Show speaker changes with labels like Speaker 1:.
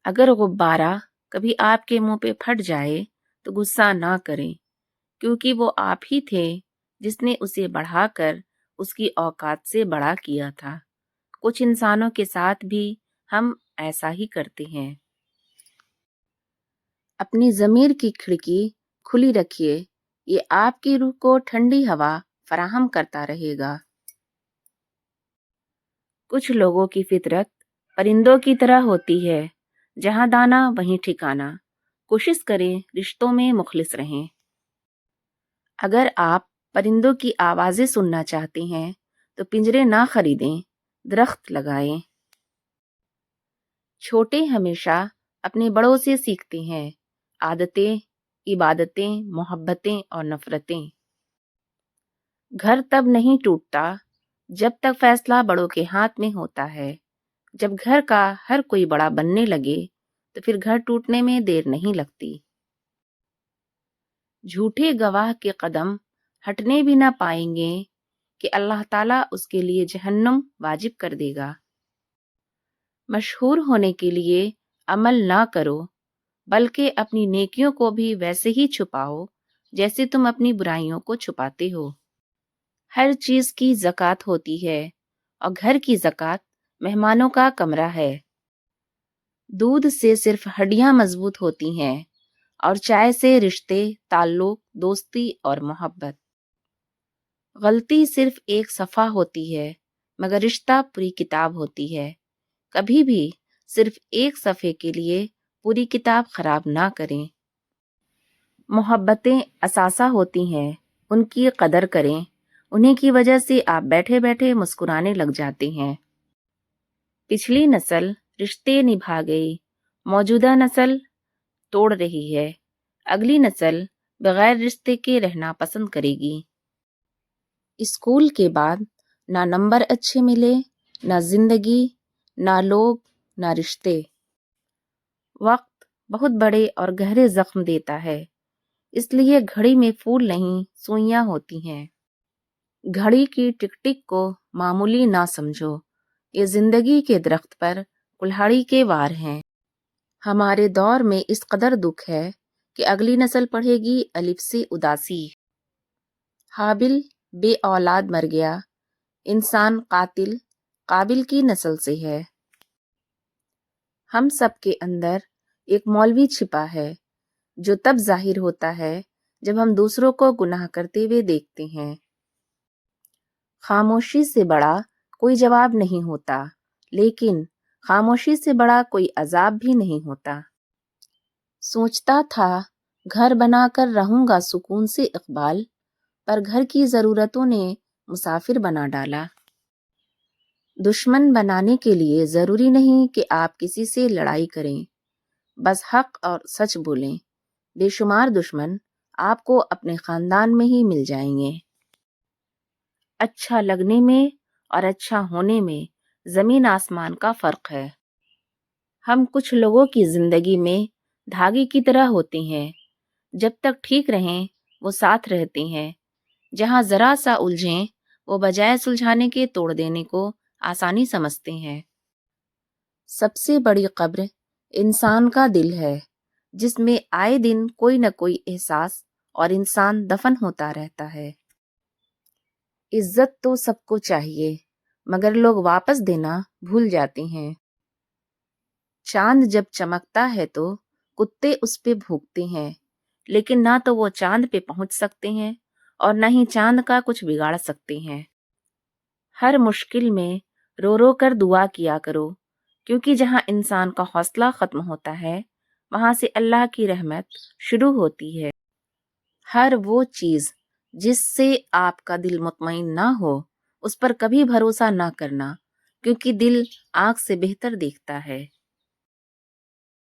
Speaker 1: اگر غبارہ کبھی آپ کے منہ پہ پھٹ جائے تو غصہ نہ کریں، کیونکہ وہ آپ ہی تھے جس نے اسے بڑھا کر اس کی اوقات سے بڑا کیا تھا۔ کچھ انسانوں کے ساتھ بھی ہم ایسا ہی کرتے ہیں۔ اپنی ضمیر کی کھڑکی کھلی رکھیے، یہ آپ کی روح کو ٹھنڈی ہوا فراہم کرتا رہے گا۔ کچھ لوگوں کی فطرت پرندوں کی طرح ہوتی ہے، جہاں دانا وہیں ٹھکانا۔ کوشش کریں رشتوں میں مخلص رہیں۔ اگر آپ پرندوں کی آوازیں سننا چاہتے ہیں تو پنجرے نہ خریدیں، درخت لگائیں۔ چھوٹے ہمیشہ اپنے بڑوں سے سیکھتے ہیں، عادتیں، عبادتیں، محبتیں اور نفرتیں۔ گھر تب نہیں ٹوٹتا جب تک فیصلہ بڑوں کے ہاتھ میں ہوتا ہے۔ جب گھر کا ہر کوئی بڑا بننے لگے تو پھر گھر ٹوٹنے میں دیر نہیں لگتی۔ جھوٹے گواہ کے قدم ہٹنے بھی نہ پائیں گے کہ اللہ تعالیٰ اس کے لیے جہنم واجب کر دے گا۔ مشہور ہونے کے لیے عمل نہ کرو، بلکہ اپنی نیکیوں کو بھی ویسے ہی چھپاؤ جیسے تم اپنی برائیوں کو چھپاتے ہو۔ ہر چیز کی زکوٰۃ ہوتی ہے، اور گھر کی زکوٰۃ مہمانوں کا کمرہ ہے۔ دودھ سے صرف ہڈیاں مضبوط ہوتی ہیں، اور چائے سے رشتے، تعلق، دوستی اور محبت۔ غلطی صرف ایک صفحہ ہوتی ہے، مگر رشتہ پوری کتاب ہوتی ہے۔ کبھی بھی صرف ایک صفحے کے لیے پوری کتاب خراب نہ کریں۔ محبتیں اثاثہ ہوتی ہیں، ان کی قدر کریں، انہیں کی وجہ سے آپ بیٹھے بیٹھے مسکرانے لگ جاتے ہیں۔ پچھلی نسل رشتے نبھا گئی، موجودہ نسل توڑ رہی ہے، اگلی نسل بغیر رشتے کے رہنا پسند کرے گی۔ اسکول کے بعد نہ نمبر اچھے ملے، نہ زندگی، نہ لوگ، نہ رشتے۔ وقت بہت بڑے اور گہرے زخم دیتا ہے، اس لیے گھڑی میں پھول نہیں سوئیاں ہوتی ہیں۔ گھڑی کی ٹک ٹک کو معمولی نہ سمجھو، یہ زندگی کے درخت پر کلہاڑی کے وار ہیں۔ ہمارے دور میں اس قدر دکھ ہے کہ اگلی نسل پڑھے گی الف سے اداسی۔ حابل بے اولاد مر گیا، انسان قاتل قابل کی نسل سے ہے۔ ہم سب کے اندر ایک مولوی چھپا ہے، جو تب ظاہر ہوتا ہے جب ہم دوسروں کو گناہ کرتے ہوئے دیکھتے ہیں۔ خاموشی سے بڑا کوئی جواب نہیں ہوتا، لیکن خاموشی سے بڑا کوئی عذاب بھی نہیں ہوتا۔ سوچتا تھا گھر بنا کر رہوں گا سکون سے اقبال، پر گھر کی ضرورتوں نے مسافر بنا ڈالا۔ دشمن بنانے کے لیے ضروری نہیں کہ آپ کسی سے لڑائی کریں، بس حق اور سچ بولیں۔ بے شمار دشمن آپ کو اپنے خاندان میں ہی مل جائیں گے۔ اچھا لگنے میں اور اچھا ہونے میں زمین آسمان کا فرق ہے۔ ہم کچھ لوگوں کی زندگی میں دھاگے کی طرح ہوتے ہیں، جب تک ٹھیک رہیں وہ ساتھ رہتے ہیں، جہاں ذرا سا الجھیں وہ بجائے سلجھانے کے توڑ دینے کو آسانی سمجھتے ہیں۔ سب سے بڑی قبر انسان کا دل ہے، جس میں آئے دن کوئی نہ کوئی احساس اور انسان دفن ہوتا رہتا ہے۔ عزت تو سب کو چاہیے، مگر لوگ واپس دینا بھول جاتے ہیں۔ چاند جب چمکتا ہے تو کتے اس پہ بھونکتے ہیں، لیکن نہ تو وہ چاند پہ پہنچ سکتے ہیں اور نہ ہی چاند کا کچھ بگاڑ سکتے ہیں۔ ہر مشکل میں رو رو کر دعا کیا کرو، کیونکہ جہاں انسان کا حوصلہ ختم ہوتا ہے، وہاں سے اللہ کی رحمت شروع ہوتی ہے۔ ہر وہ چیز جس سے آپ کا دل مطمئن نہ ہو، اس پر کبھی بھروسہ نہ کرنا، کیونکہ دل آنکھ سے بہتر دیکھتا ہے۔